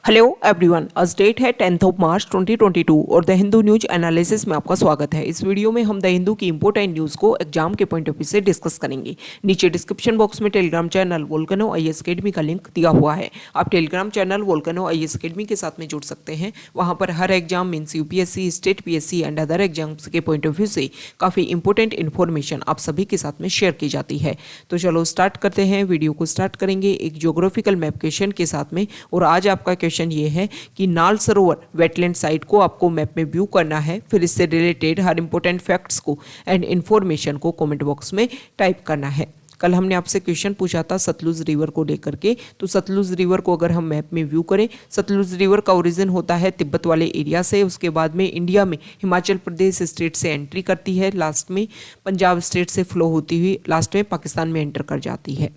Hello everyone, आज date है 10 मार्च 2022 और द हिंदू न्यूज एनालिसिस में आपका स्वागत है। इस वीडियो में हम द हिंदू की इंपॉर्टेंट न्यूज़ को एग्जाम के पॉइंट ऑफ व्यू से डिस्कस करेंगे। नीचे डिस्क्रिप्शन बॉक्स में Telegram channel volcano IAS academy का लिंक दिया हुआ है। आप Telegram channel volcano IAS academy के साथ में जुड़ सकते हैं। वहाँ पर हर exam means UPSC, state PSC and other exams के पॉइंट ऑफ व्यू से काफ़ी इंपॉर्टेंट इन्फॉर्मेशन आप सभी के साथ में शेयर की जाती है। तो चलो स्टार्ट करते हैं। वीडियो को स्टार्ट करेंगे एक ज्योग्राफिकल मैप क्वेश्चन के साथ में। और आज आपका क्वेश्चन ये है कि नाल सरोवर वेटलैंड साइट को आपको मैप में व्यू करना है। फिर इससे रिलेटेड हर इंपॉर्टेंट फैक्ट्स को एंड इन्फॉर्मेशन को कमेंट बॉक्स में टाइप करना है। कल हमने आपसे क्वेश्चन पूछा था सतलुज रिवर को लेकर के। तो सतलुज रिवर को अगर हम मैप में व्यू करें, सतलुज रिवर का ओरिजिन होता है तिब्बत वाले एरिया से। उसके बाद में इंडिया में हिमाचल प्रदेश स्टेट से एंट्री करती है, लास्ट में पंजाब स्टेट से फ्लो होती हुई लास्ट में पाकिस्तान में एंटर कर जाती है।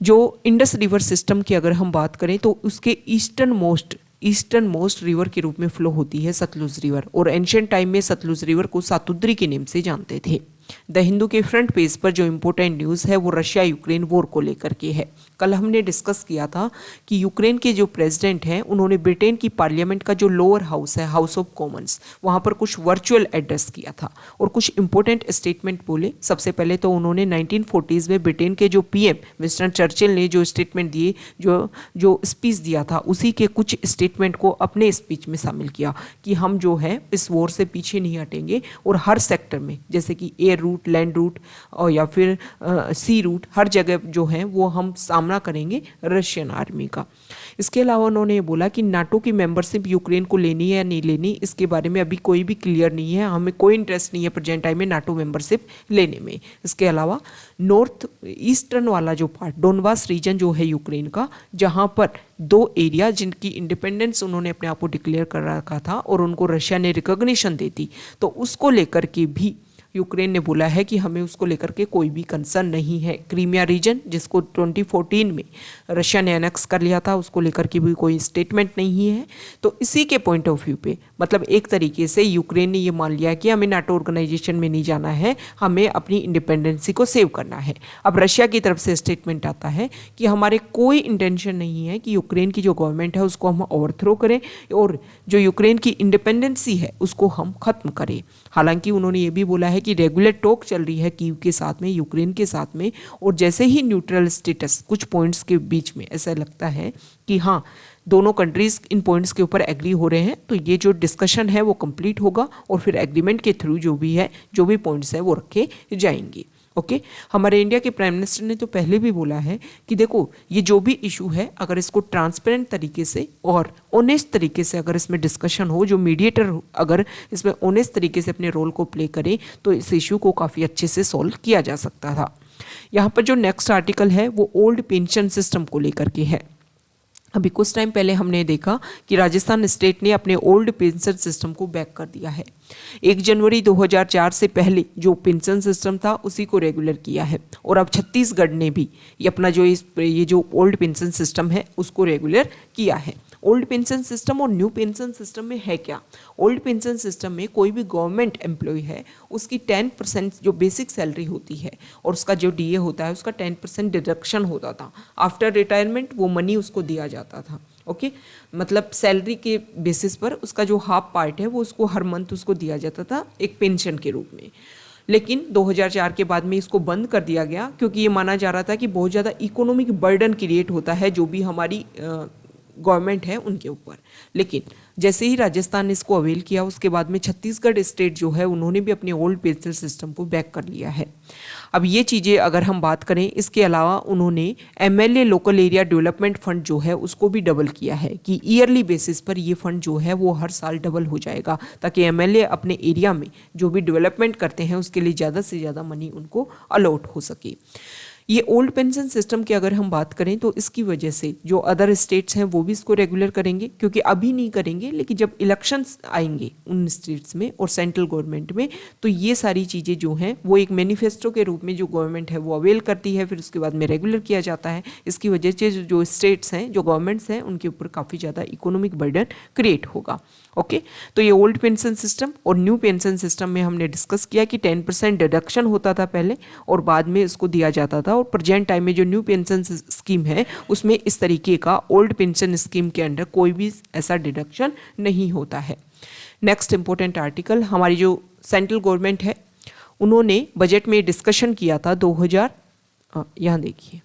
जो इंडस रिवर सिस्टम की अगर हम बात करें तो उसके ईस्टर्न मोस्ट रिवर के रूप में फ्लो होती है सतलुज रिवर। और एंशिएंट टाइम में सतलुज रिवर को सातुद्री के नेम से जानते थे। द हिंदू के फ्रंट पेज पर जो इंपॉर्टेंट न्यूज़ है वो रशिया यूक्रेन वॉर को लेकर के है। कल हमने डिस्कस किया था कि यूक्रेन के जो प्रेसिडेंट हैं उन्होंने ब्रिटेन की पार्लियामेंट का जो लोअर हाउस है, हाउस ऑफ कॉमन्स, वहाँ पर कुछ वर्चुअल एड्रेस किया था और कुछ इंपॉर्टेंट स्टेटमेंट बोले। सबसे पहले तो उन्होंने 1940s में ब्रिटेन के जो पीएम विंस्टन चर्चिल ने जो स्टेटमेंट दिए, जो स्पीच दिया था, उसी के कुछ स्टेटमेंट को अपने स्पीच में शामिल किया कि हम जो है इस वॉर से पीछे नहीं हटेंगे और हर सेक्टर में, जैसे कि एयर रूट, लैंड रूट और या फिर सी रूट, हर जगह जो है वो हम सामना करेंगे रशियन आर्मी का। इसके अलावा उन्होंने ये बोला कि नाटो की मेंबरशिप यूक्रेन को लेनी है या नहीं लेनी, इसके बारे में अभी कोई भी क्लियर नहीं है। हमें कोई इंटरेस्ट नहीं है प्रेजेंट टाइम में नाटो मेंबरशिप लेने में। इसके अलावा नॉर्थ ईस्टर्न वाला जो पार्ट, डोनबास रीजन जो है यूक्रेन का, जहाँ पर दो एरिया जिनकी इंडिपेंडेंस उन्होंने अपने आप को डिक्लेयर कर रखा था और उनको रशिया ने रिकॉग्निशन दी थी, तो उसको लेकर के भी यूक्रेन ने बोला है कि हमें उसको लेकर के कोई भी कंसर्न नहीं है। क्रीमिया रीजन जिसको 2014 में रशिया ने एनेक्स कर लिया था, उसको लेकर के भी कोई स्टेटमेंट नहीं है। तो इसी के पॉइंट ऑफ व्यू पे मतलब एक तरीके से यूक्रेन ने ये मान लिया कि हमें नाटो ऑर्गेनाइजेशन में नहीं जाना है, हमें अपनी इंडिपेंडेंसी को सेव करना है। अब रशिया की तरफ से स्टेटमेंट आता है कि हमारे कोई इंटेंशन नहीं है कि यूक्रेन की जो गवर्नमेंट है उसको हम ओवरथ्रो करें और जो यूक्रेन की इंडिपेंडेंसी है उसको हम खत्म करें। हालांकि उन्होंने ये भी बोला है कि रेगुलर टॉक चल रही है कीव के साथ में, यूक्रेन के साथ में, और जैसे ही न्यूट्रल स्टेटस कुछ पॉइंट्स के बीच में ऐसा लगता है कि हाँ दोनों कंट्रीज इन पॉइंट्स के ऊपर एग्री हो रहे हैं, तो ये जो डिस्कशन है वो कंप्लीट होगा और फिर एग्रीमेंट के थ्रू जो भी पॉइंट्स है वो रखे जाएंगे। ओके, हमारे इंडिया के प्राइम मिनिस्टर ने तो पहले भी बोला है कि देखो ये जो भी इशू है अगर इसको ट्रांसपेरेंट तरीके से और ऑनेस्ट तरीके से अगर इसमें डिस्कशन हो, जो मीडिएटर अगर इसमें ऑनेस्ट तरीके से अपने रोल को प्ले करे तो इस इशू को काफ़ी अच्छे से सॉल्व किया जा सकता था। यहाँ पर जो नेक्स्ट आर्टिकल है वो ओल्ड पेंशन सिस्टम को लेकर के है। अभी कुछ टाइम पहले हमने देखा कि राजस्थान स्टेट ने अपने ओल्ड पेंशन सिस्टम को बैक कर दिया है। 1 जनवरी 2004 से पहले जो पेंशन सिस्टम था उसी को रेगुलर किया है और अब छत्तीसगढ़ ने भी ये अपना ये जो ओल्ड पेंशन सिस्टम है उसको रेगुलर किया है। ओल्ड पेंशन सिस्टम और न्यू पेंशन सिस्टम में है क्या? ओल्ड पेंशन सिस्टम में कोई भी गवर्नमेंट एम्प्लॉय है उसकी 10% जो बेसिक सैलरी होती है और उसका जो डीए होता है उसका 10% डिडक्शन होता था। आफ्टर रिटायरमेंट वो मनी उसको दिया जाता था। ओके, मतलब सैलरी के बेसिस पर उसका जो हाफ पार्ट है वो उसको हर मंथ उसको दिया जाता था एक पेंशन के रूप में। लेकिन 2004 के बाद में इसको बंद कर दिया गया क्योंकि ये माना जा रहा था कि बहुत ज़्यादा इकोनॉमिक बर्डन क्रिएट होता है जो भी हमारी गवर्नमेंट है उनके ऊपर। लेकिन जैसे ही राजस्थान ने इसको अवेल किया उसके बाद में छत्तीसगढ़ स्टेट जो है उन्होंने भी अपने ओल्ड पेंशन सिस्टम को बैक कर लिया है। अब ये चीज़ें अगर हम बात करें, इसके अलावा उन्होंने MLA local area development fund जो है उसको भी डबल किया है कि ईयरली बेसिस पर ये फंड जो है वो हर साल डबल हो जाएगा ताकि एमएलए अपने एरिया में जो भी डेवलपमेंट करते हैं उसके लिए ज़्यादा से ज़्यादा मनी उनको अलॉट हो सके। ये ओल्ड पेंशन सिस्टम की अगर हम बात करें तो इसकी वजह से जो अदर स्टेट्स हैं वो भी इसको रेगुलर करेंगे, क्योंकि अभी नहीं करेंगे लेकिन जब इलेक्शंस आएंगे उन स्टेट्स में और सेंट्रल गवर्नमेंट में तो ये सारी चीज़ें जो हैं वो एक मैनिफेस्टो के रूप में जो गवर्नमेंट है वो अवेल करती है, फिर उसके बाद में रेगुलर किया जाता है। इसकी वजह से जो स्टेट्स हैं, जो गवर्नमेंट्स हैं, उनके ऊपर काफ़ी ज़्यादा इकोनॉमिक बर्डन क्रिएट होगा। ओके, तो ये ओल्ड पेंशन सिस्टम और न्यू पेंशन सिस्टम में हमने डिस्कस किया कि 10% डिडक्शन होता था पहले और बाद में इसको दिया जाता था, और प्रेजेंट टाइम में जो न्यू पेंशन स्कीम है उसमें इस तरीके का ओल्ड पेंशन स्कीम के अंडर कोई भी ऐसा डिडक्शन नहीं होता है। नेक्स्ट इंपॉर्टेंट आर्टिकल, हमारी जो सेंट्रल गवर्नमेंट है उन्होंने बजट में डिस्कशन किया था यहाँ देखिए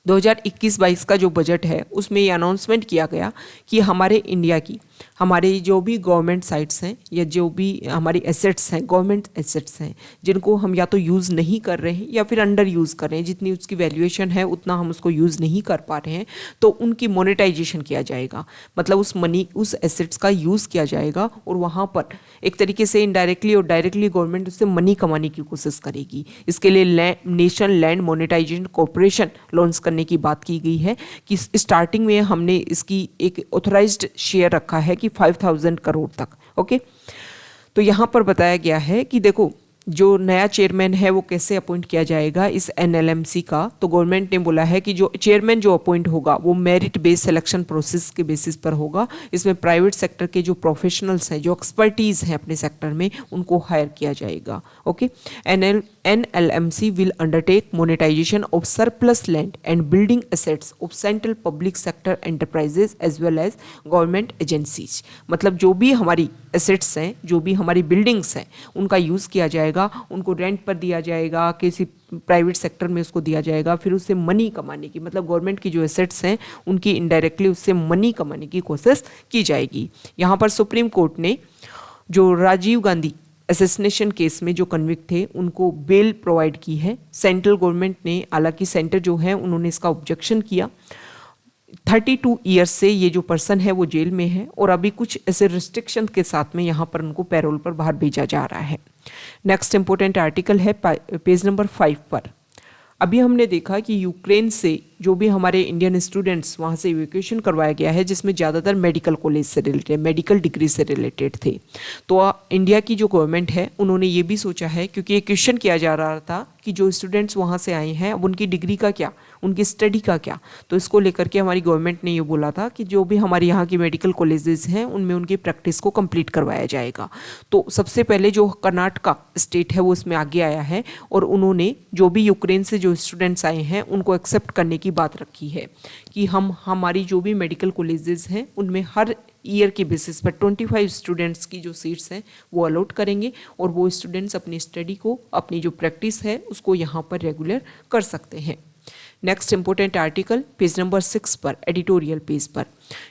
2021-22 का जो बजट है उसमें ये अनाउंसमेंट किया गया कि हमारे इंडिया की हमारे जो भी गवर्नमेंट साइट्स हैं या जो भी हमारी एसेट्स हैं, गवर्नमेंट एसेट्स हैं, जिनको हम या तो यूज़ नहीं कर रहे हैं या फिर अंडर यूज़ कर रहे हैं, जितनी उसकी वैल्यूएशन है उतना हम उसको यूज़ नहीं कर पा रहे हैं, तो उनकी मोनेटाइजेशन किया जाएगा। मतलब उस एसेट्स का यूज़ किया जाएगा और वहाँ पर एक तरीके से इनडायरेक्टली और डायरेक्टली गवर्नमेंट उससे मनी कमाने की कोशिश करेगी। इसके लिए National Land Monetisation Corporation launch करने की बात की गई है कि स्टार्टिंग में हमने इसकी एक ऑथराइज्ड शेयर रखा है कि 5,000 करोड़ तक। ओके, तो यहाँ पर बताया गया है कि देखो जो नया चेयरमैन है वो कैसे अपॉइंट किया जाएगा इस एनएलएमसी का। तो गवर्नमेंट ने बोला है कि जो चेयरमैन जो अपॉइंट होगा वो मेरिट बेस्ड सिलेक्शन प्रोसेस के बेसिस पर होगा। इसमें प्राइवेट सेक्टर के जो प्रोफेशनल्स हैं, जो एक्सपर्टीज़ हैं अपने सेक्टर में, उनको हायर किया जाएगा। Okay, NLMC will undertake monetization of surplus land and building assets of central public sector enterprises as well as government agencies। मतलब जो भी हमारी एसेट्स हैं, जो भी हमारी बिल्डिंग्स हैं, उनका यूज़ किया जाएगा, उनको रेंट पर दिया जाएगा, किसी प्राइवेट सेक्टर में उसको दिया जाएगा, फिर उससे मनी कमाने की, मतलब गवर्नमेंट की जो एसेट्स हैं उनकी इनडायरेक्टली उससे मनी कमाने की कोशिश की जाएगी। यहाँ पर सुप्रीम कोर्ट ने जो राजीव गांधी असैसिनेशन केस में जो कन्विक्ट थे उनको बेल प्रोवाइड की है। सेंट्रल गवर्नमेंट ने, हालांकि सेंटर जो है उन्होंने इसका ऑब्जेक्शन किया। 32 ईयर्स से ये जो पर्सन है वो जेल में है और अभी कुछ ऐसे रिस्ट्रिक्शन के साथ में यहाँ पर उनको पैरोल पर बाहर भेजा जा रहा है। नेक्स्ट इंपॉर्टेंट आर्टिकल है पेज नंबर 5 पर। अभी हमने देखा कि यूक्रेन से जो भी हमारे इंडियन स्टूडेंट्स वहाँ से इवैक्यूएशन करवाया गया है, जिसमें ज़्यादातर मेडिकल कॉलेज से रिलेटेड, मेडिकल डिग्री से रिलेटेड थे। तो इंडिया की जो गवर्नमेंट है उन्होंने ये भी सोचा है, क्योंकि ये क्वेश्चन किया जा रहा था कि जो स्टूडेंट्स वहाँ से आए हैं अब उनकी डिग्री का क्या, उनकी स्टडी का क्या। तो इसको लेकर के हमारी गवर्नमेंट ने ये बोला था कि जो भी हमारे यहाँ की मेडिकल कॉलेजेस हैं उनमें उनकी प्रैक्टिस को कंप्लीट करवाया जाएगा। तो सबसे पहले जो कर्नाटका स्टेट है वो इसमें आगे आया है और उन्होंने जो भी यूक्रेन से जो स्टूडेंट्स आए हैं उनको एक्सेप्ट करने की बात रखी है कि हम हमारी जो भी मेडिकल कॉलेजेस हैं उनमें हर ईयर के बेसिस पर 25 स्टूडेंट्स की जो सीट्स हैं वो अलॉट करेंगे और वो स्टूडेंट्स अपनी स्टडी को, अपनी जो प्रैक्टिस है उसको यहाँ पर रेगुलर कर सकते हैं। Next important article page number 6 पर, एडिटोरियल पेज पर,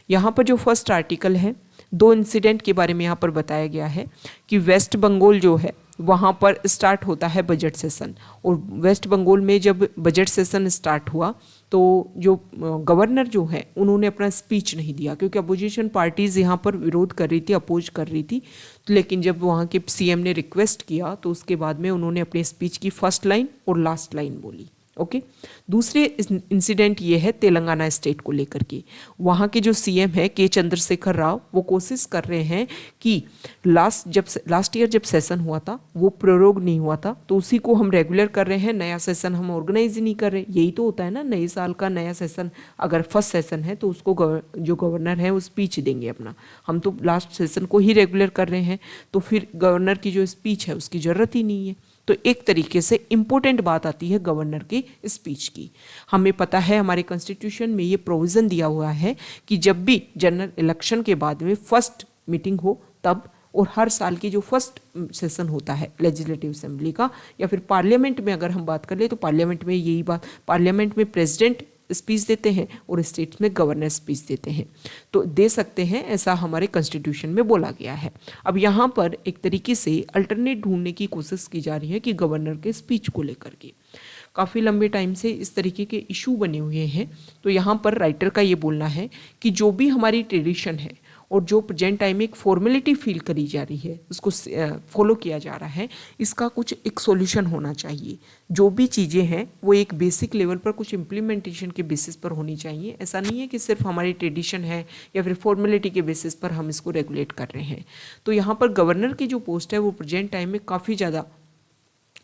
यहाँ पर जो फर्स्ट आर्टिकल है 2 इंसिडेंट के बारे में यहाँ पर बताया गया है कि वेस्ट बंगाल जो है वहाँ पर स्टार्ट होता है बजट सेशन, और वेस्ट बंगाल में जब बजट सेशन स्टार्ट हुआ तो जो गवर्नर जो है उन्होंने अपना स्पीच नहीं दिया, क्योंकि अपोजिशन पार्टीज़ यहाँ पर विरोध कर रही थी, अपोज कर रही थी। लेकिन जब वहाँ के सीएम ने रिक्वेस्ट किया तो उसके बाद में उन्होंने अपने स्पीच की फर्स्ट लाइन और लास्ट लाइन बोली। ओके, दूसरे इंसिडेंट ये है तेलंगाना स्टेट को लेकर के। वहाँ के जो सीएम है के चंद्रशेखर राव, वो कोशिश कर रहे हैं कि लास्ट ईयर जब सेशन हुआ था वो प्रोरोग नहीं हुआ था, तो उसी को हम रेगुलर कर रहे हैं, नया सेशन हम ऑर्गेनाइज ही नहीं कर रहे। यही तो होता है ना, नए साल का नया सेशन, अगर फर्स्ट सेशन है तो उसको जो गवर्नर है वो स्पीच देंगे अपना। हम तो लास्ट सेशन को ही रेगुलर कर रहे हैं, तो फिर गवर्नर की जो स्पीच है उसकी ज़रूरत ही नहीं है। तो एक तरीके से इम्पोर्टेंट बात आती है गवर्नर की स्पीच की। हमें पता है हमारे कॉन्स्टिट्यूशन में ये प्रोविज़न दिया हुआ है कि जब भी जनरल इलेक्शन के बाद में फर्स्ट मीटिंग हो तब, और हर साल की जो फर्स्ट सेशन होता है लेजिस्लेटिव असेंबली का, या फिर पार्लियामेंट में अगर हम बात कर ले तो पार्लियामेंट में यही बात, पार्लियामेंट में प्रेसिडेंट स्पीच देते हैं और स्टेट्स में गवर्नर स्पीच देते हैं, तो दे सकते हैं, ऐसा हमारे कॉन्स्टिट्यूशन में बोला गया है। अब यहाँ पर एक तरीके से अल्टरनेट ढूंढने की कोशिश की जा रही है कि गवर्नर के स्पीच को लेकर के काफ़ी लंबे टाइम से इस तरीके के इशू बने हुए हैं। तो यहाँ पर राइटर का ये बोलना है कि जो भी हमारी ट्रेडिशन है और जो प्रेजेंट टाइम में एक फॉर्मेलिटी फील करी जा रही है, उसको फॉलो किया जा रहा है, इसका कुछ एक सॉल्यूशन होना चाहिए। जो भी चीज़ें हैं वो एक बेसिक लेवल पर कुछ इम्प्लीमेंटेशन के बेसिस पर होनी चाहिए। ऐसा नहीं है कि सिर्फ हमारी ट्रेडिशन है या फिर फॉर्मेलिटी के बेसिस पर हम इसको रेगुलेट कर रहे हैं। तो यहाँ पर गवर्नर की जो पोस्ट है वो प्रेजेंट टाइम में काफ़ी ज़्यादा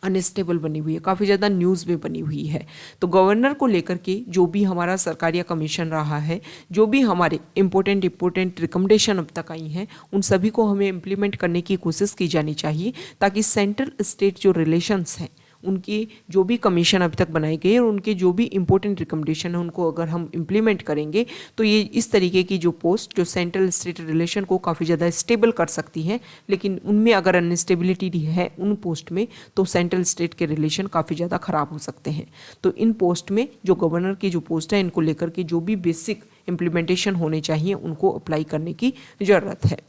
अनस्टेबल बनी हुई है, काफ़ी ज़्यादा न्यूज़ में बनी हुई है। तो गवर्नर को लेकर के जो भी हमारा सरकारिया कमीशन रहा है, जो भी हमारे इम्पोर्टेंट रिकमेंडेशन अब तक आई हैं, उन सभी को हमें इम्प्लीमेंट करने की कोशिश की जानी चाहिए, ताकि सेंट्रल स्टेट जो रिलेशंस हैं उनके जो भी कमीशन अभी तक बनाए गए और उनके जो भी इंपॉर्टेंट रिकमेंडेशन है उनको अगर हम इम्प्लीमेंट करेंगे तो ये इस तरीके की जो पोस्ट जो सेंट्रल स्टेट रिलेशन को काफ़ी ज़्यादा स्टेबल कर सकती हैं, लेकिन उनमें अगर अनस्टेबिलिटी है उन पोस्ट में तो सेंट्रल स्टेट के रिलेशन काफ़ी ज़्यादा ख़राब हो सकते हैं। तो इन पोस्ट में जो गवर्नर की जो पोस्ट है इनको लेकर के जो भी बेसिक इम्प्लीमेंटेशन होने चाहिए उनको अप्लाई करने की ज़रूरत है।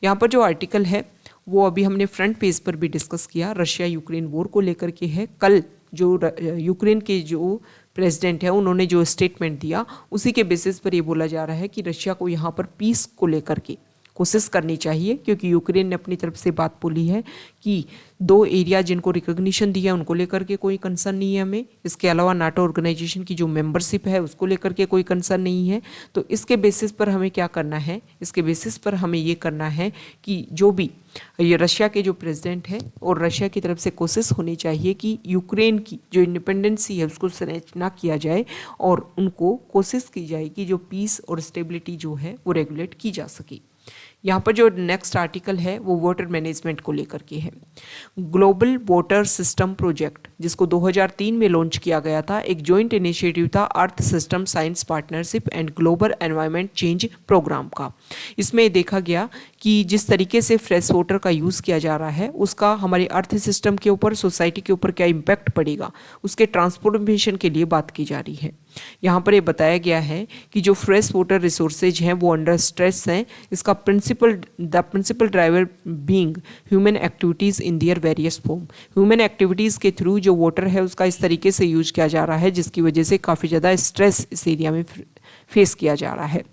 यहाँ पर जो आर्टिकल है वो अभी हमने फ्रंट पेज पर भी डिस्कस किया, रशिया यूक्रेन वॉर को लेकर के है। कल जो यूक्रेन के जो प्रेसिडेंट है उन्होंने जो स्टेटमेंट दिया उसी के बेसिस पर ये बोला जा रहा है कि रशिया को यहाँ पर पीस को लेकर के कोशिश करनी चाहिए, क्योंकि यूक्रेन ने अपनी तरफ से बात बोली है कि 2 एरिया जिनको रिकॉग्निशन दिया उनको लेकर के कोई कंसर्न नहीं है हमें। इसके अलावा नाटो ऑर्गेनाइजेशन की जो मेंबरशिप है उसको लेकर के कोई कंसर्न नहीं है। तो इसके बेसिस पर हमें क्या करना है, इसके बेसिस पर हमें ये करना है कि जो भी ये रशिया के जो प्रेसिडेंट है और रशिया की तरफ से कोशिश होनी चाहिए कि यूक्रेन की जो इंडिपेंडेंसी है उसको स्नैच ना किया जाए और उनको कोशिश की जाए कि जो पीस और स्टेबिलिटी जो है वो रेगुलेट की जा सके। यहाँ पर जो नेक्स्ट आर्टिकल है वो वाटर मैनेजमेंट को लेकर के है। ग्लोबल वाटर सिस्टम प्रोजेक्ट जिसको 2003 में लॉन्च किया गया था, एक जॉइंट इनिशिएटिव था Earth System Science Partnership and Global Environment Change Programme का। इसमें देखा गया कि जिस तरीके से फ्रेश वाटर का यूज़ किया जा रहा है उसका हमारे अर्थ सिस्टम के ऊपर, सोसाइटी के ऊपर क्या इम्पैक्ट पड़ेगा, उसके ट्रांसफॉर्मेशन के लिए बात की जा रही है। यहाँ पर ये बताया गया है कि जो फ्रेश वाटर रिसोर्सेज हैं वो अंडर स्ट्रेस हैं। इसका principal driver being human activities in their various form. Human activities के थ्रू जो वाटर है उसका इस तरीके से यूज किया जा रहा है जिसकी वजह से काफ़ी ज़्यादा स्ट्रेस इस एरिया में फेस किया जा रहा है।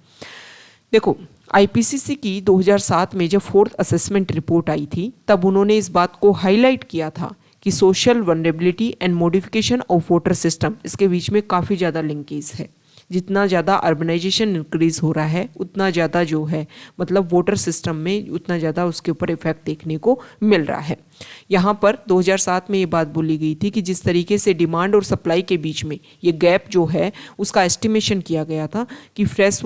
देखो, आईपीसीसी की 2007 में जब 4th असेसमेंट रिपोर्ट आई थी तब उन्होंने इस बात को हाईलाइट किया था कि social vulnerability and modification of water system, इसके बीच में काफ़ी ज़्यादा लिंकेज है। जितना ज़्यादा अर्बनाइजेशन इंक्रीज हो रहा है उतना ज़्यादा जो है मतलब वाटर सिस्टम में उतना ज़्यादा उसके ऊपर इफेक्ट देखने को मिल रहा है। यहाँ पर 2007 में ये बात बोली गई थी कि जिस तरीके से डिमांड और सप्लाई के बीच में ये गैप जो है उसका एस्टिमेशन किया गया था कि फ्रेश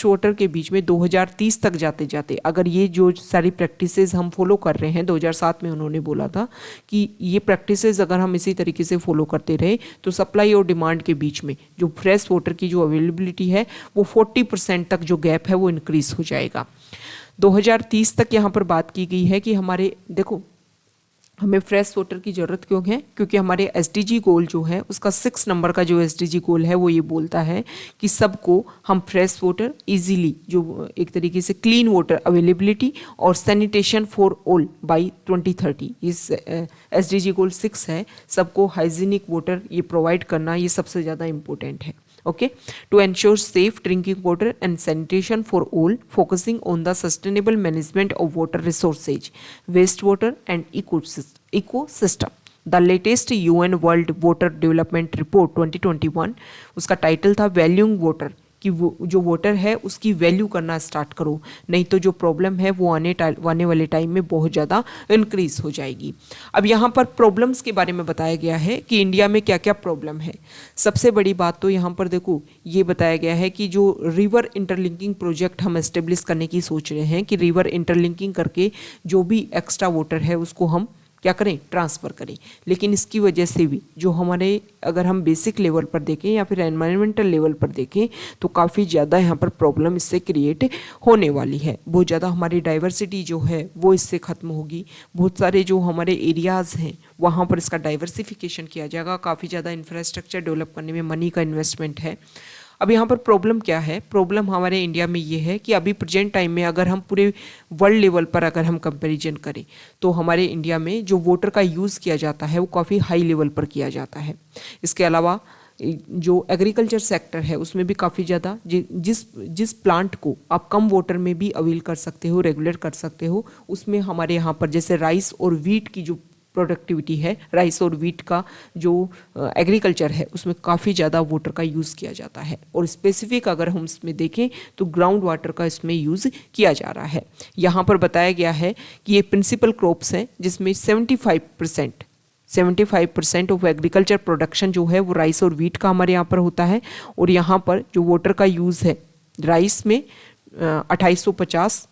वाटर के बीच में 2030 तक जाते जाते अगर ये जो सारी प्रैक्टिसेस हम फॉलो कर रहे हैं, 2007 में उन्होंने बोला था कि ये प्रैक्टिसेस अगर हम इसी तरीके से फॉलो करते रहे तो सप्लाई और डिमांड के बीच में जो फ्रेश वाटर की जो अवेलेबिलिटी है वो 40% तक जो गैप है वो इंक्रीज हो जाएगा। 2030 तक यहाँ पर बात की गई है कि हमारे देखो हमें फ्रेश वाटर की ज़रूरत क्यों है, क्योंकि हमारे एसडीजी गोल जो है उसका 6 नंबर का जो एसडीजी गोल है वो ये बोलता है कि सबको हम फ्रेश वाटर इजीली जो एक तरीके से क्लीन वाटर अवेलेबिलिटी और सैनिटेशन फॉर ऑल बाय 2030, इस एसडीजी गोल 6 है, सबको हाइजीनिक वाटर ये प्रोवाइड करना ये सबसे ज़्यादा इम्पोर्टेंट है। Okay, to ensure safe drinking water and sanitation for all, focusing on the sustainable management of water resources, wastewater and ecosystem. The latest UN World Water Development Report 2021 उसका title था valuing water, कि वो जो water है उसकी value करना start करो, नहीं तो जो प्रॉब्लम है वो आने वाले टाइम में बहुत ज़्यादा इंक्रीज हो जाएगी। अब यहाँ पर प्रॉब्लम्स के बारे में बताया गया है कि इंडिया में क्या क्या प्रॉब्लम है। सबसे बड़ी बात तो यहाँ पर देखो ये बताया गया है कि जो रिवर इंटरलिंकिंग प्रोजेक्ट हम एस्टेब्लिश करने की सोच रहे हैं कि रिवर इंटरलिंकिंग करके जो भी एक्स्ट्रा वाटर है उसको हम क्या करें, ट्रांसफ़र करें। लेकिन इसकी वजह से भी जो हमारे अगर हम बेसिक लेवल पर देखें या फिर एनवायरमेंटल लेवल पर देखें तो काफ़ी ज़्यादा यहाँ पर प्रॉब्लम इससे क्रिएट होने वाली है। बहुत ज़्यादा हमारी डाइवर्सिटी जो है वो इससे ख़त्म होगी। बहुत सारे जो हमारे एरियाज़ हैं वहाँ पर इसका डाइवर्सिफिकेशन किया जाएगा। काफ़ी ज़्यादा इंफ्रास्ट्रक्चर डेवलप करने में मनी का इन्वेस्टमेंट है। अब यहाँ पर प्रॉब्लम क्या है, प्रॉब्लम हमारे इंडिया में ये है कि अभी प्रेजेंट टाइम में अगर हम पूरे वर्ल्ड लेवल पर अगर हम कंपैरिजन करें तो हमारे इंडिया में जो वाटर का यूज़ किया जाता है वो काफ़ी हाई लेवल पर किया जाता है। इसके अलावा जो एग्रीकल्चर सेक्टर है उसमें भी काफ़ी ज़्यादा जिस प्लांट को आप कम वाटर में भी अवेल कर सकते हो, रेगुलेट कर सकते हो, उसमें हमारे यहाँ पर जैसे राइस और वीट की जो प्रोडक्टिविटी है, राइस और वीट का जो एग्रीकल्चर है उसमें काफ़ी ज़्यादा वाटर का यूज़ किया जाता है। और स्पेसिफिक अगर हम इसमें देखें तो ग्राउंड वाटर का इसमें यूज़ किया जा रहा है। यहाँ पर बताया गया है कि ये प्रिंसिपल क्रॉप्स हैं जिसमें 75% ऑफ एग्रीकल्चर प्रोडक्शन जो है वो राइस और वीट का हमारे यहाँ पर होता है। और यहाँ पर जो वाटर का यूज़ है राइस में 2850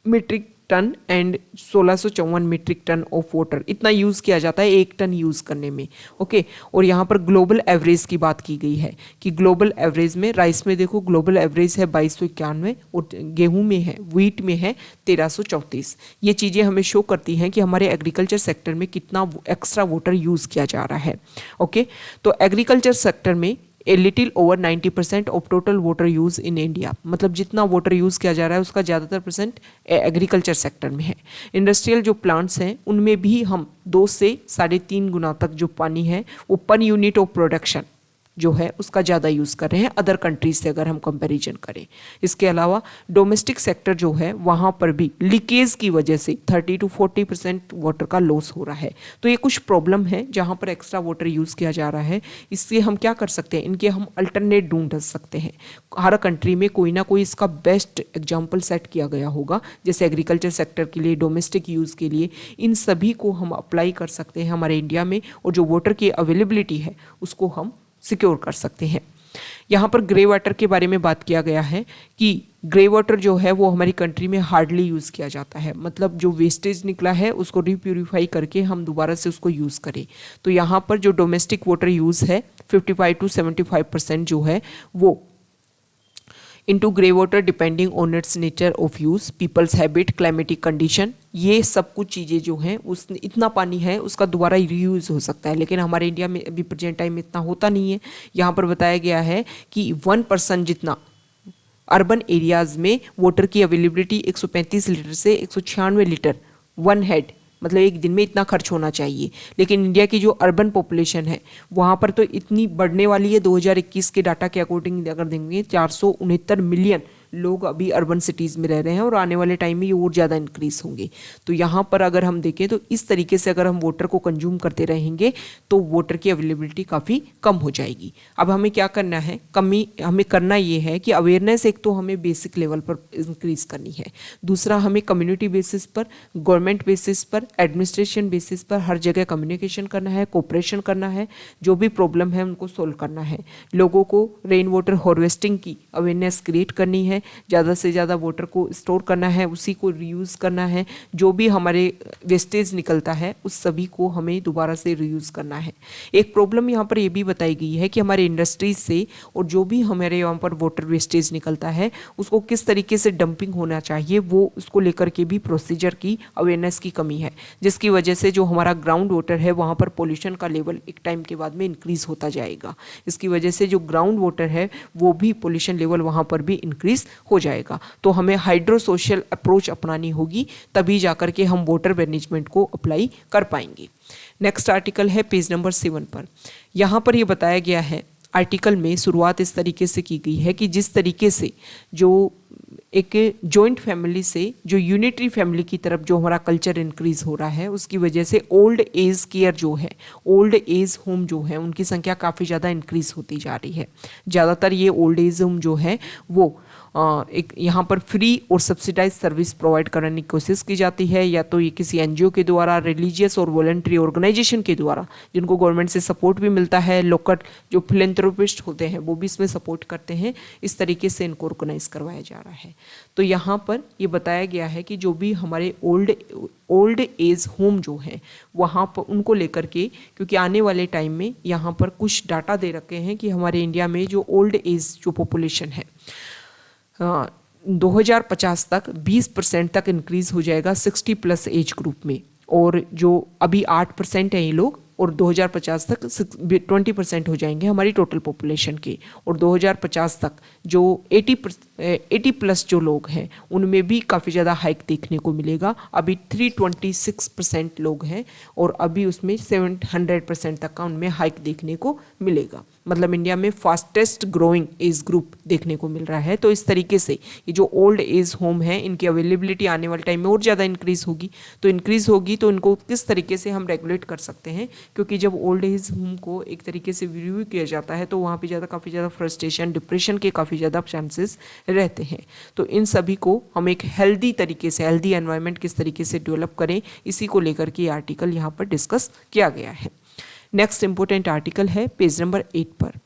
metric ton and 1654 metric ton of water, इतना यूज़ किया जाता है 1 टन यूज़ करने में। ओके, और यहाँ पर ग्लोबल एवरेज की बात की गई है कि ग्लोबल एवरेज में राइस में देखो ग्लोबल एवरेज है 2291 और गेहूं में है, व्हीट में है 1334। ये चीज़ें हमें शो करती हैं कि हमारे एग्रीकल्चर सेक्टर में कितना एक्स्ट्रा वाटर यूज़ किया जा रहा है। ओके, तो एग्रीकल्चर सेक्टर में a little over 90% of total water use in India, मतलब जितना वाटर यूज़ किया जा रहा है उसका ज़्यादातर परसेंट एग्रीकल्चर सेक्टर में है। इंडस्ट्रियल जो प्लांट्स हैं उनमें भी हम 2 से 3.5 गुना तक जो पानी है वो पर यूनिट ऑफ प्रोडक्शन जो है उसका ज़्यादा यूज़ कर रहे हैं अदर कंट्रीज से अगर हम कंपैरिजन करें। इसके अलावा डोमेस्टिक सेक्टर जो है वहाँ पर भी लीकेज की वजह से 30 to 40% वाटर का लॉस हो रहा है। तो ये कुछ प्रॉब्लम है जहाँ पर एक्स्ट्रा वाटर यूज़ किया जा रहा है। इससे हम क्या कर सकते हैं, इनके हम अल्टरनेट ढूंढ सकते हैं। हर कंट्री में कोई ना कोई इसका बेस्ट एग्जाम्पल सेट किया गया होगा, जैसे एग्रीकल्चर सेक्टर के लिए, डोमेस्टिक यूज़ के लिए, इन सभी को हम अप्लाई कर सकते हैं हमारे इंडिया में, और जो वाटर की अवेलेबिलिटी है उसको हम सिक्योर कर सकते हैं। यहाँ पर ग्रे वाटर के बारे में बात किया गया है कि ग्रे वाटर जो है वो हमारी कंट्री में हार्डली यूज़ किया जाता है, मतलब जो वेस्टेज निकला है उसको रिप्यूरिफाई करके हम दोबारा से उसको यूज़ करें। तो यहाँ पर जो डोमेस्टिक वाटर यूज़ है 55 to 75% जो है वो into grey water depending on its nature of use, people's habit, climatic condition, ये सब कुछ चीज़ें जो हैं उस इतना पानी है उसका दोबारा रीयूज़ हो सकता है, लेकिन हमारे इंडिया में अभी प्रेजेंट टाइम में इतना होता नहीं है। यहाँ पर बताया गया है कि 1% जितना अर्बन एरियाज़ में वाटर की अवेलेबिलिटी 135 लीटर से 196 लीटर वन हेड, मतलब एक दिन में इतना खर्च होना चाहिए। लेकिन इंडिया की जो अर्बन पॉपुलेशन है वहाँ पर तो इतनी बढ़ने वाली है, 2021 के डाटा के अकॉर्डिंग अगर देंगे 469 मिलियन लोग अभी अर्बन सिटीज़ में रह रहे हैं और आने वाले टाइम में ये और ज़्यादा इंक्रीज़ होंगे। तो यहाँ पर अगर हम देखें तो इस तरीके से अगर हम वाटर को कंज्यूम करते रहेंगे तो वाटर की अवेलेबिलिटी काफ़ी कम हो जाएगी। अब हमें क्या करना है, हमें करना ये है कि अवेयरनेस एक तो हमें बेसिक लेवल पर इंक्रीज़ करनी है, दूसरा हमें कम्युनिटी बेसिस पर, गवर्नमेंट बेसिस पर, एडमिनिस्ट्रेशन बेसिस पर हर जगह कम्युनिकेशन करना है, कोऑपरेशन करना है, जो भी प्रॉब्लम है उनको सोल्व करना है। लोगों को रेन वाटर हार्वेस्टिंग की अवेयरनेस क्रिएट करनी है, ज़्यादा से ज़्यादा वाटर को स्टोर करना है, उसी को रीयूज़ करना है, जो भी हमारे वेस्टेज निकलता है उस सभी को हमें दोबारा से रीयूज़ करना है। एक प्रॉब्लम यहाँ पर ये भी बताई गई है कि हमारे इंडस्ट्रीज से और जो भी हमारे यहाँ पर वाटर वेस्टेज निकलता है उसको किस तरीके से डंपिंग होना चाहिए, वो उसको लेकर के भी प्रोसीजर की अवेयरनेस की कमी है, जिसकी वजह से जो हमारा ग्राउंड वाटर है वहाँ पर पोल्यूशन का लेवल एक टाइम के बाद में इंक्रीज़ होता जाएगा। इसकी वजह से जो ग्राउंड वाटर है वो भी पोल्यूशन लेवल वहाँ पर भी इंक्रीज़ हो जाएगा। तो हमें हाइड्रो सोशल अप्रोच अपनानी होगी, तभी जाकर के हम वाटर मैनेजमेंट को अप्लाई कर पाएंगे। नेक्स्ट आर्टिकल है पेज नंबर 7 पर। यहाँ पर ये बताया गया है, आर्टिकल में शुरुआत इस तरीके से की गई है कि जिस तरीके से जो एक जॉइंट फैमिली से जो यूनिटरी फैमिली की तरफ जो हमारा कल्चर इंक्रीज हो रहा है उसकी वजह से ओल्ड एज केयर जो है, ओल्ड एज होम जो है उनकी संख्या काफ़ी ज़्यादा इंक्रीज होती जा रही है। ज़्यादातर ये ओल्ड एज होम जो है वो एक यहाँ पर फ्री और सब्सिडाइज सर्विस प्रोवाइड कराने की कोशिश की जाती है, या तो ये किसी एनजीओ के द्वारा, रिलीजियस और वॉलंटरी ऑर्गेनाइजेशन के द्वारा जिनको गवर्नमेंट से सपोर्ट भी मिलता है, लोकल जो फिलेंथ्रोपिस्ट होते हैं वो भी इसमें सपोर्ट करते हैं। इस तरीके से इनको ऑर्गेनाइज करवाया जा रहा है। तो यहाँ पर ये बताया गया है कि जो भी हमारे ओल्ड एज होम जो है वहाँ पर उनको लेकर के, क्योंकि आने वाले टाइम में यहाँ पर कुछ डाटा दे रखे हैं कि हमारे इंडिया में जो ओल्ड एज जो पॉपुलेशन है 2050 तक 20% तक इंक्रीज हो जाएगा 60+ एज ग्रुप में, और जो अभी 8% है ये लोग, और 2050 तक 20% हो जाएंगे हमारी टोटल पॉपुलेशन के, और 2050 तक जो 80+ जो लोग हैं उनमें भी काफ़ी ज़्यादा हाइक देखने को मिलेगा। अभी 326% लोग हैं और अभी उसमें 700% तक का उनमें हाइक देखने को मिलेगा। मतलब इंडिया में फास्टेस्ट ग्रोइंग एज ग्रुप देखने को मिल रहा है। तो इस तरीके से ये जो ओल्ड एज होम है इनकी अवेलेबिलिटी आने वाले टाइम में और ज़्यादा इंक्रीज़ होगी। तो इनको किस तरीके से हम रेगुलेट कर सकते हैं, क्योंकि जब ओल्ड एज होम को एक तरीके से रिव्यू किया जाता है तो वहाँ पे काफ़ी ज़्यादा फ्रस्ट्रेशन, डिप्रेशन के काफ़ी ज़्यादा चांसेस रहते हैं। तो इन सभी को हम एक हेल्दी तरीके से, हेल्दी एनवायरनमेंट किस तरीके से डेवलप करें, इसी को लेकर के आर्टिकल यहाँ पर डिस्कस किया गया है। नेक्स्ट इंपॉर्टेंट आर्टिकल है पेज नंबर 8 पर।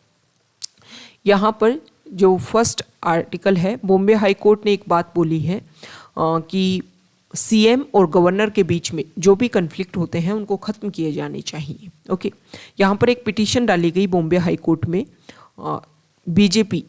यहाँ पर जो फर्स्ट आर्टिकल है, बॉम्बे हाई कोर्ट ने एक बात बोली है कि सीएम और गवर्नर के बीच में जो भी कन्फ्लिक्ट होते हैं उनको ख़त्म किए जाने चाहिए। ओके, यहाँ पर एक पिटीशन डाली गई बॉम्बे हाई कोर्ट में बीजेपी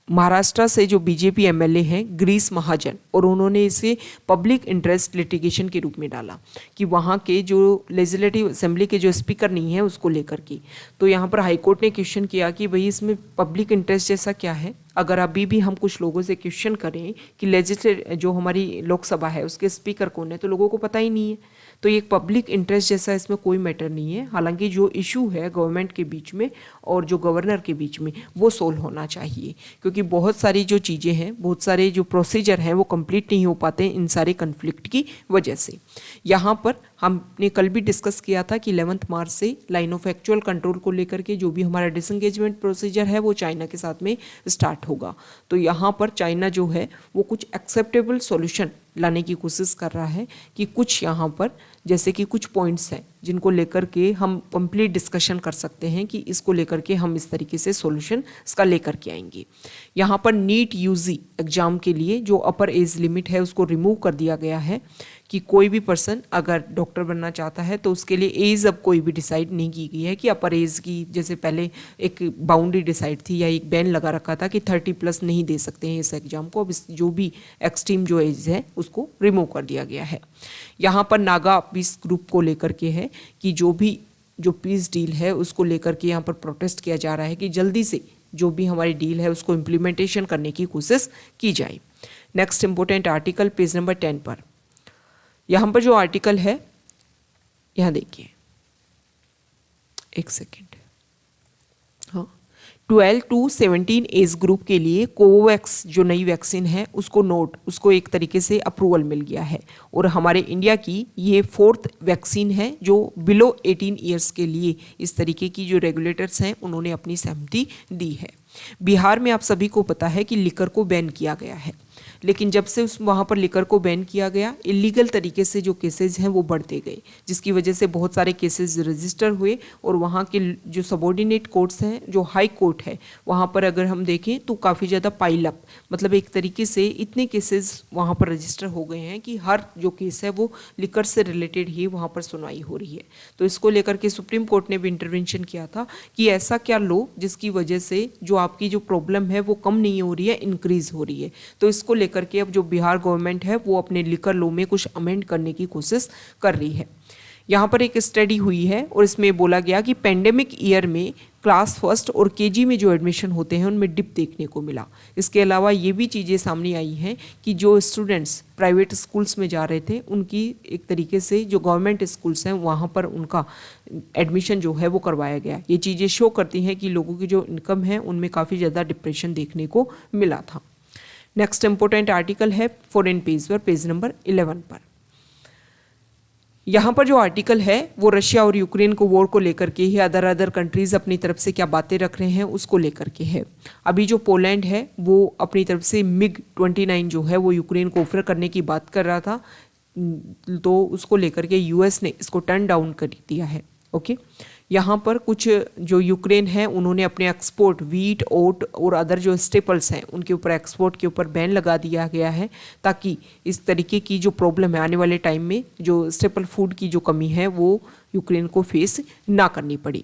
महाराष्ट्र से जो बीजेपी एमएलए हैं ग्रीस महाजन, और उन्होंने इसे पब्लिक इंटरेस्ट लिटिगेशन के रूप में डाला कि वहाँ के जो लेजिस्लेटिव असेंबली के जो स्पीकर नहीं है उसको लेकर के। तो यहाँ पर हाईकोर्ट ने क्वेश्चन किया कि भाई इसमें पब्लिक इंटरेस्ट जैसा क्या है। अगर अभी भी हम कुछ लोगों से क्वेश्चन करें कि जो हमारी लोकसभा है उसके स्पीकर कौन है, तो लोगों को पता ही नहीं है। तो ये पब्लिक इंटरेस्ट जैसा इसमें कोई मैटर नहीं है। हालांकि जो इशू है गवर्नमेंट के बीच में और जो गवर्नर के बीच में वो सोल्व होना चाहिए, क्योंकि बहुत सारी जो चीज़ें हैं, बहुत सारे जो प्रोसीजर हैं वो कंप्लीट नहीं हो पाते इन सारे कन्फ्लिक्ट की वजह से। यहाँ पर हमने कल भी डिस्कस किया था कि 11 मार्च से लाइन ऑफ एक्चुअल कंट्रोल को लेकर के जो भी हमारा डिसंगेजमेंट प्रोसीजर है वो चाइना के साथ में स्टार्ट होगा। तो यहाँ पर चाइना जो है वो कुछ एक्सेप्टेबल सॉल्यूशन लाने की कोशिश कर रहा है कि कुछ यहाँ पर जैसे कि कुछ पॉइंट्स हैं जिनको लेकर के हम कंप्लीट डिस्कशन कर सकते हैं कि इसको लेकर के हम इस तरीके से सॉल्यूशन इसका लेकर के आएंगे। यहाँ पर नीट यूजी एग्ज़ाम के लिए जो अपर एज लिमिट है उसको रिमूव कर दिया गया है कि कोई भी पर्सन अगर डॉक्टर बनना चाहता है तो उसके लिए एज अब कोई भी डिसाइड नहीं की गई है कि अपर एज की, जैसे पहले एक बाउंड्री डिसाइड थी या एक बैन लगा रखा था कि 30+ नहीं दे सकते हैं इस एग्ज़ाम को। अब इस जो भी एक्सट्रीम जो एज है उसको रिमूव कर दिया गया है। यहाँ पर नागा पीस ग्रुप को लेकर के है कि जो पीस डील है उसको लेकर के यहाँ पर प्रोटेस्ट किया जा रहा है कि जल्दी से जो भी हमारी डील है उसको इम्प्लीमेंटेशन करने की कोशिश की जाए। Next important article page number 10 पर, यहाँ पर जो आर्टिकल है यहाँ देखिए, एक सेकेंड, हाँ, 12 to 17 एज ग्रुप के लिए कोवैक्स जो नई वैक्सीन है उसको एक तरीके से अप्रूवल मिल गया है, और हमारे इंडिया की ये 4th वैक्सीन है जो बिलो 18 ईयर्स के लिए इस तरीके की जो रेगुलेटर्स हैं उन्होंने अपनी सहमति दी है। बिहार में आप सभी को पता है कि लिकर को बैन किया गया है, लेकिन जब से वहाँ पर लिकर को बैन किया गया इलीगल तरीके से जो केसेस हैं वो बढ़ते गए, जिसकी वजह से बहुत सारे केसेस रजिस्टर हुए, और वहाँ के जो सबॉर्डिनेट कोर्ट्स हैं, जो हाई कोर्ट है, वहाँ पर अगर हम देखें तो काफ़ी ज़्यादा पाइल अप, मतलब एक तरीके से इतने केसेस वहाँ पर रजिस्टर हो गए हैं कि हर जो केस है वो लिकर से रिलेटेड ही वहाँ पर सुनवाई हो रही है। तो इसको लेकर के सुप्रीम कोर्ट ने भी इंटरवेंशन किया था कि ऐसा क्या लो जिसकी वजह से जो आपकी जो प्रॉब्लम है वो कम नहीं हो रही है, इंक्रीज हो रही है। तो इसको लेकर के अब जो बिहार गवर्नमेंट है वो अपने लिकर लॉ में कुछ अमेंड करने की कोशिश कर रही है। यहाँ पर एक स्टडी हुई है और इसमें बोला गया कि पेंडेमिक ईयर में क्लास फर्स्ट और केजी में जो एडमिशन होते हैं उनमें डिप देखने को मिला। इसके अलावा ये भी चीज़ें सामने आई हैं कि जो स्टूडेंट्स प्राइवेट स्कूल्स में जा रहे थे उनकी एक तरीके से जो गवर्नमेंट स्कूल्स हैं वहाँ पर उनका एडमिशन जो है वो करवाया गया। ये चीज़ें शो करती हैं कि लोगों की जो इनकम है उनमें काफ़ी ज़्यादा डिप्रेशन देखने को मिला था। नेक्स्ट इंपॉर्टेंट आर्टिकल है फॉरेन पेज पर, पेज नंबर 11 पर। यहाँ पर जो आर्टिकल है वो रशिया और यूक्रेन को वॉर को लेकर के ही अदर कंट्रीज़ अपनी तरफ से क्या बातें रख रहे हैं उसको लेकर के है। अभी जो पोलैंड है वो अपनी तरफ से MiG-29 जो है वो यूक्रेन को ऑफर करने की बात कर रहा था, तो उसको लेकर के यूएस ने इसको टर्न डाउन कर दिया है। ओके, यहाँ पर कुछ जो यूक्रेन है उन्होंने अपने एक्सपोर्ट वीट, ओट और अदर जो स्टेपल्स हैं उनके ऊपर एक्सपोर्ट के ऊपर बैन लगा दिया गया है, ताकि इस तरीके की जो प्रॉब्लम है आने वाले टाइम में जो स्टेपल फूड की जो कमी है वो यूक्रेन को फेस ना करनी पड़ी।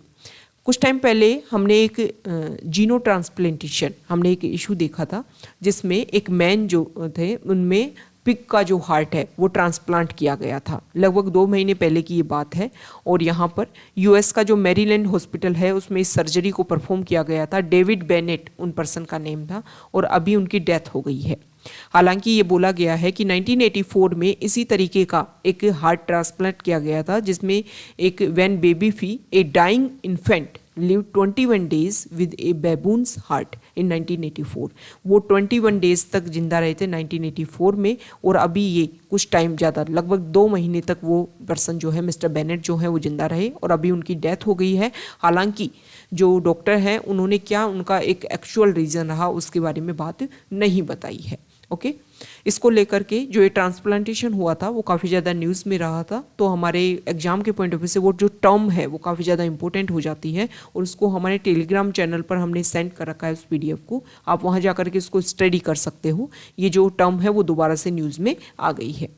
कुछ टाइम पहले हमने एक जीनो ट्रांसप्लांटेशन हमने एक इशू देखा था जिसमें एक मैन जो थे उनमें पिग का जो हार्ट है वो ट्रांसप्लांट किया गया था। लगभग 2 महीने पहले की ये बात है, और यहाँ पर यूएस का जो मैरीलैंड हॉस्पिटल है उसमें इस सर्जरी को परफॉर्म किया गया था। डेविड बेनेट उन पर्सन का नेम था, और अभी उनकी डेथ हो गई है। हालांकि ये बोला गया है कि 1984 में इसी तरीके का एक हार्ट ट्रांसप्लांट किया गया था जिसमें एक when baby Fae a dying infant live 21 days with a baboons heart in 1984। वो 21 डेज तक जिंदा रहे थे 1984 में, और अभी ये कुछ टाइम ज़्यादा लगभग 2 महीने तक वो पर्सन जो है मिस्टर बेनेट जो है वो जिंदा रहे, और अभी उनकी डेथ हो गई है। हालांकि जो डॉक्टर हैं उन्होंने क्या उनका एक एक्चुअल रीज़न रहा उसके बारे में बात नहीं बताई है। ओके इसको लेकर के जो ये ट्रांसप्लांटेशन हुआ था वो काफ़ी ज़्यादा न्यूज़ में रहा था, तो हमारे एग्जाम के पॉइंट ऑफ व्यू से वो जो टर्म है वो काफ़ी ज़्यादा इंपॉर्टेंट हो जाती है, और उसको हमारे टेलीग्राम चैनल पर हमने सेंड कर रखा है उस PDF को, आप वहाँ जा कर के इसको स्टडी कर सकते हो। ये जो टर्म है वो दोबारा से न्यूज़ में आ गई है।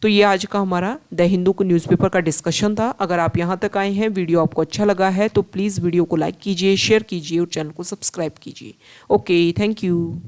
तो ये आज का हमारा द हिंदू को न्यूज़पेपर का डिस्कशन था। अगर आप यहाँ तक आए हैं, वीडियो आपको अच्छा लगा है तो प्लीज़ वीडियो को लाइक कीजिए, शेयर कीजिए और चैनल को सब्सक्राइब कीजिए। Okay, thank you.